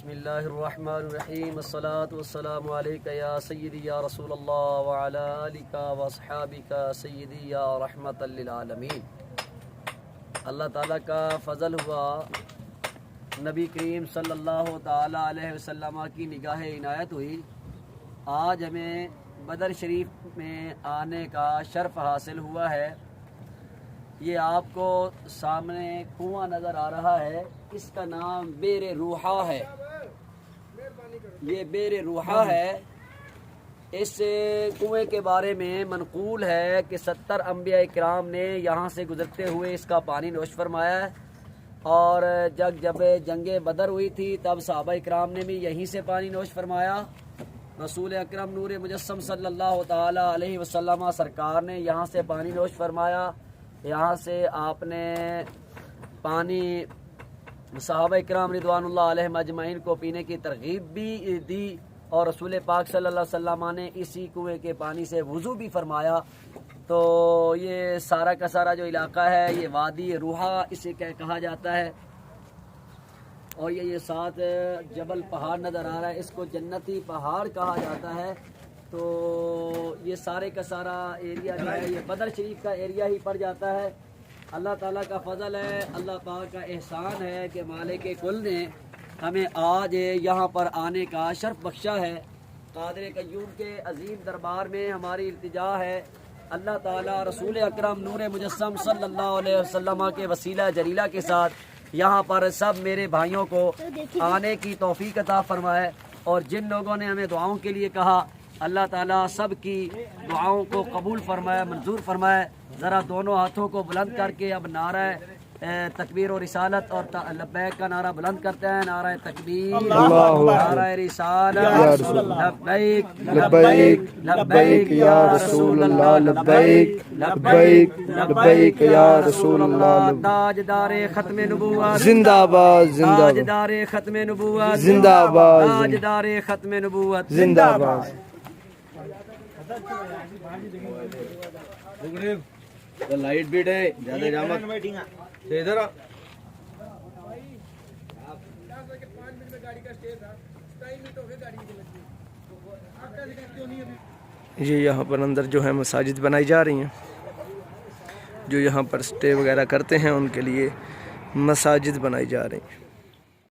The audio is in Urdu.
بسم اللہ الرحمن الرحیم، الصلاۃ والسلام علیک یا سیدی یا رسول اللہ وعلی آلک واصحابک سیدی یا رحمت للعالمین۔ اللہ تعالیٰ کا فضل ہوا، نبی کریم صلی اللہ تعالیٰ علیہ وسلم کی نگاہ عنایت ہوئی۔ آج ہمیں بدر شریف میں آنے کا شرف حاصل ہوا ہے۔ یہ آپ کو سامنے کنواں نظر آ رہا ہے، اس کا نام بیر روحا ہے۔ یہ بیر روحا ہے۔ اس کنویں کے بارے میں منقول ہے کہ 70 انبیاء کرام نے یہاں سے گزرتے ہوئے اس کا پانی نوش فرمایا ہے، اور جب جنگ بدر ہوئی تھی تب صحابہ کرام نے بھی یہیں سے پانی نوش فرمایا۔ رسول اکرم نور مجسم صلی اللہ تعالی علیہ وسلم سرکار نے یہاں سے پانی نوش فرمایا۔ یہاں سے آپ نے پانی صحابہ کرام رضوان اللہ علیہم اجمعین کو پینے کی ترغیب بھی دی، اور رسول پاک صلی اللہ علیہ وسلم نے اسی کنویں کے پانی سے وضو بھی فرمایا۔ تو یہ سارا کا سارا جو علاقہ ہے یہ وادی روحا اسے کہا جاتا ہے، اور یہ ساتھ جبل پہاڑ نظر آ رہا ہے، اس کو جنتی پہاڑ کہا جاتا ہے۔ تو یہ سارے کا سارا ایریا جو ہے یہ بدر شریف کا ایریا ہی پڑ جاتا ہے۔ اللہ تعالیٰ کا فضل ہے، اللہ پاک کا احسان ہے کہ مالک کل نے ہمیں آج یہاں پر آنے کا شرف بخشا ہے۔ قادر قیوم کے عظیم دربار میں ہماری التجا ہے، اللہ تعالیٰ رسول اکرم نور مجسم صلی اللہ علیہ وسلم کے وسیلہ جلیلہ کے ساتھ یہاں پر سب میرے بھائیوں کو آنے کی توفیق عطا فرمائے، اور جن لوگوں نے ہمیں دعاؤں کے لیے کہا اللہ تعالیٰ سب کی دعاؤں کو قبول فرمائے، منظور فرمائے۔ ذرا دونوں ہاتھوں کو بلند کر کے اب نعرہ تکبیر و رسالت اور لبیک کا نعرہ بلند کرتے ہیں۔ نعرہ تکبیر، نعرہ رسالت، لبیک لبیک لبیک یا رسول اللہ، لبیک لبیک لبیک یا رسول اللہ۔ تاجدار ختم نبوت زندہ باد، تاجدار ختم نبوت زندہ باد، تاجدار ختم نبوت زندہ باد۔ لائٹ بیٹ ہے زیادہ جامت ادھر یہ یہاں پر اندر جو ہے مساجد بنائی جا رہی ہیں، جو یہاں پر سٹے وغیرہ کرتے ہیں ان کے لیے مساجد بنائی جا رہی ہیں۔